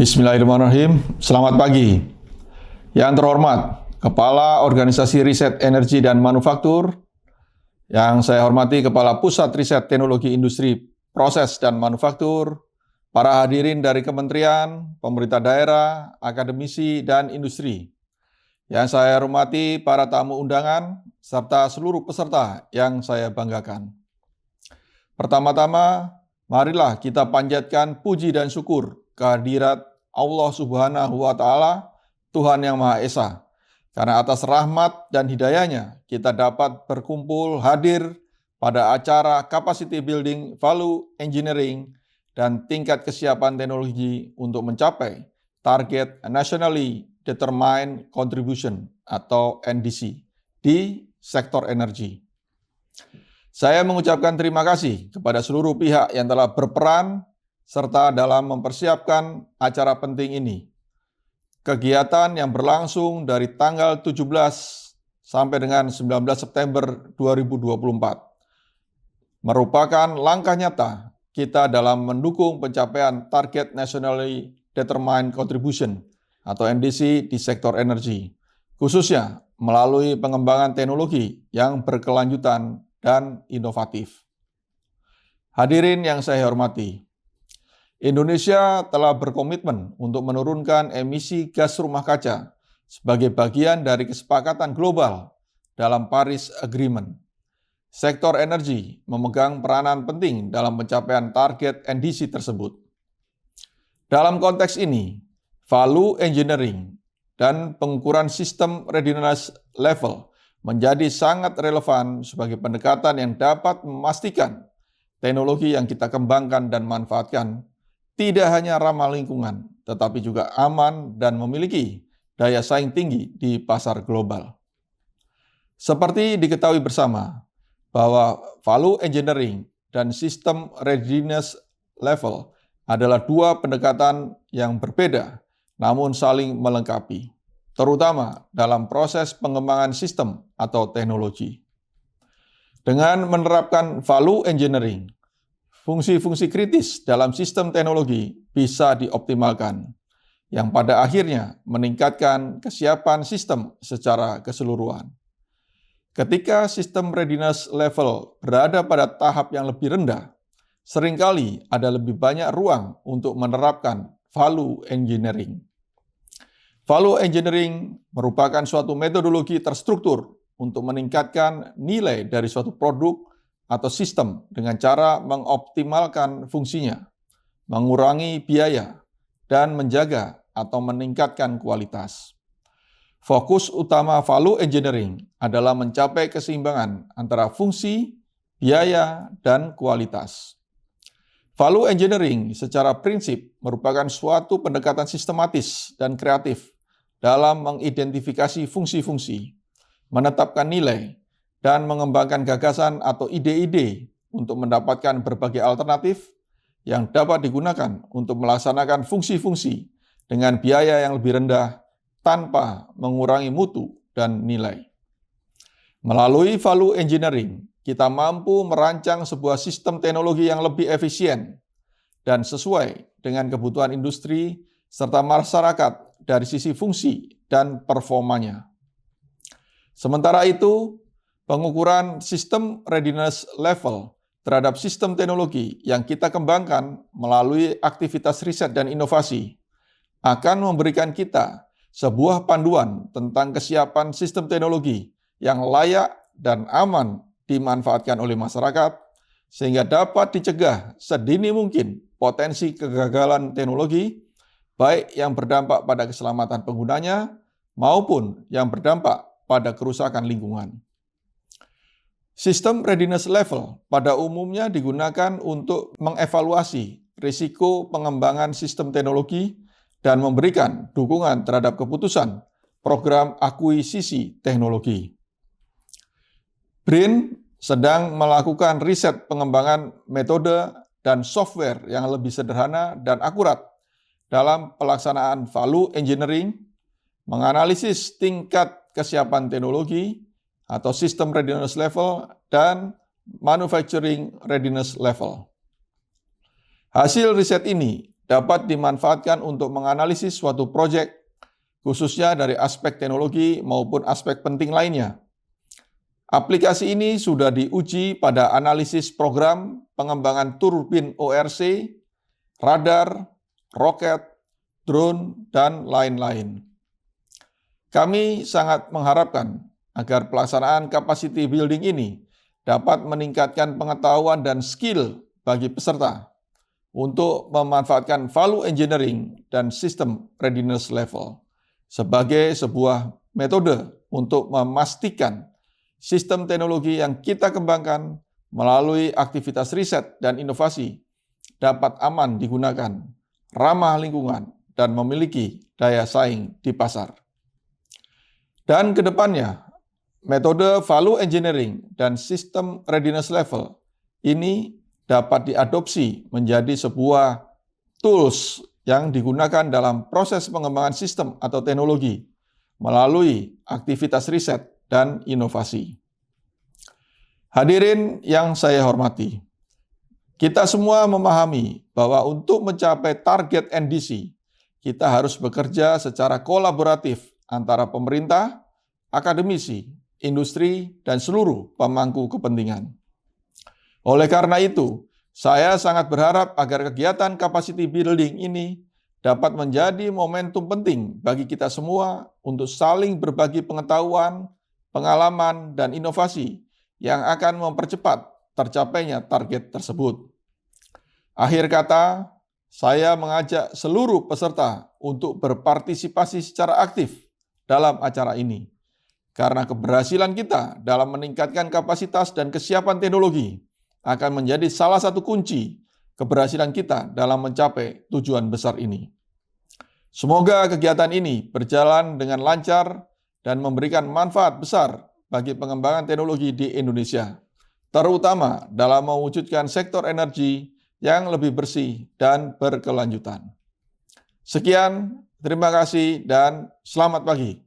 Bismillahirrahmanirrahim. Selamat pagi. Yang terhormat, Kepala Organisasi Riset Energi dan Manufaktur, yang saya hormati Kepala Pusat Riset Teknologi Industri Proses dan Manufaktur, para hadirin dari kementerian, pemerintah daerah, akademisi, dan industri. Yang saya hormati para tamu undangan, serta seluruh peserta yang saya banggakan. Pertama-tama, marilah kita panjatkan puji dan syukur kehadirat Allah Subhanahu wa Ta'ala, Tuhan Yang Maha Esa. Karena atas rahmat dan hidayahnya, kita dapat berkumpul hadir pada acara Capacity Building Value Engineering dan tingkat kesiapan teknologi untuk mencapai target Nationally Determined Contribution atau NDC di sektor energi. Saya mengucapkan terima kasih kepada seluruh pihak yang telah berperan serta dalam mempersiapkan acara penting ini. Kegiatan yang berlangsung dari tanggal 17 sampai dengan 19 September 2024 merupakan langkah nyata kita dalam mendukung pencapaian target Nationally Determined Contribution atau NDC di sektor energi, khususnya melalui pengembangan teknologi yang berkelanjutan dan inovatif. Hadirin yang saya hormati, Indonesia telah berkomitmen untuk menurunkan emisi gas rumah kaca sebagai bagian dari kesepakatan global dalam Paris Agreement. Sektor energi memegang peranan penting dalam pencapaian target NDC tersebut. Dalam konteks ini, value engineering dan pengukuran sistem readiness level menjadi sangat relevan sebagai pendekatan yang dapat memastikan teknologi yang kita kembangkan dan manfaatkan tidak hanya ramah lingkungan, tetapi juga aman dan memiliki daya saing tinggi di pasar global. Seperti diketahui bersama, bahwa value engineering dan sistem readiness level adalah dua pendekatan yang berbeda, namun saling melengkapi, terutama dalam proses pengembangan sistem atau teknologi. Dengan menerapkan value engineering, fungsi-fungsi kritis dalam sistem teknologi bisa dioptimalkan, yang pada akhirnya meningkatkan kesiapan sistem secara keseluruhan. Ketika sistem readiness level berada pada tahap yang lebih rendah, seringkali ada lebih banyak ruang untuk menerapkan value engineering. Value engineering merupakan suatu metodologi terstruktur untuk meningkatkan nilai dari suatu produk atau sistem dengan cara mengoptimalkan fungsinya, mengurangi biaya, dan menjaga atau meningkatkan kualitas. Fokus utama value engineering adalah mencapai keseimbangan antara fungsi, biaya, dan kualitas. Value engineering secara prinsip merupakan suatu pendekatan sistematis dan kreatif dalam mengidentifikasi fungsi-fungsi, menetapkan nilai, dan mengembangkan gagasan atau ide-ide untuk mendapatkan berbagai alternatif yang dapat digunakan untuk melaksanakan fungsi-fungsi dengan biaya yang lebih rendah tanpa mengurangi mutu dan nilai. Melalui value engineering, kita mampu merancang sebuah sistem teknologi yang lebih efisien dan sesuai dengan kebutuhan industri serta masyarakat dari sisi fungsi dan performanya. Sementara itu, pengukuran sistem readiness level terhadap sistem teknologi yang kita kembangkan melalui aktivitas riset dan inovasi akan memberikan kita sebuah panduan tentang kesiapan sistem teknologi yang layak dan aman dimanfaatkan oleh masyarakat, sehingga dapat dicegah sedini mungkin potensi kegagalan teknologi, baik yang berdampak pada keselamatan penggunanya maupun yang berdampak pada kerusakan lingkungan. Sistem readiness level pada umumnya digunakan untuk mengevaluasi risiko pengembangan sistem teknologi dan memberikan dukungan terhadap keputusan program akuisisi teknologi. BRIN sedang melakukan riset pengembangan metode dan software yang lebih sederhana dan akurat dalam pelaksanaan value engineering, menganalisis tingkat kesiapan teknologi atau sistem readiness level dan manufacturing readiness level. Hasil riset ini dapat dimanfaatkan untuk menganalisis suatu proyek, khususnya dari aspek teknologi maupun aspek penting lainnya. Aplikasi ini sudah diuji pada analisis program pengembangan turbin ORC, radar, roket, drone, dan lain-lain. Kami sangat mengharapkan agar pelaksanaan capacity building ini dapat meningkatkan pengetahuan dan skill bagi peserta untuk memanfaatkan value engineering dan sistem readiness level sebagai sebuah metode untuk memastikan sistem teknologi yang kita kembangkan melalui aktivitas riset dan inovasi dapat aman digunakan, ramah lingkungan, dan memiliki daya saing di pasar. Dan ke depannya, metode value engineering dan sistem readiness level ini dapat diadopsi menjadi sebuah tools yang digunakan dalam proses pengembangan sistem atau teknologi melalui aktivitas riset dan inovasi. Hadirin yang saya hormati, kita semua memahami bahwa untuk mencapai target NDC, kita harus bekerja secara kolaboratif antara pemerintah, akademisi, industri, dan seluruh pemangku kepentingan. Oleh karena itu, saya sangat berharap agar kegiatan capacity building ini dapat menjadi momentum penting bagi kita semua untuk saling berbagi pengetahuan, pengalaman, dan inovasi yang akan mempercepat tercapainya target tersebut. Akhir kata, saya mengajak seluruh peserta untuk berpartisipasi secara aktif dalam acara ini. Karena keberhasilan kita dalam meningkatkan kapasitas dan kesiapan teknologi akan menjadi salah satu kunci keberhasilan kita dalam mencapai tujuan besar ini. Semoga kegiatan ini berjalan dengan lancar dan memberikan manfaat besar bagi pengembangan teknologi di Indonesia, terutama dalam mewujudkan sektor energi yang lebih bersih dan berkelanjutan. Sekian, terima kasih dan selamat pagi.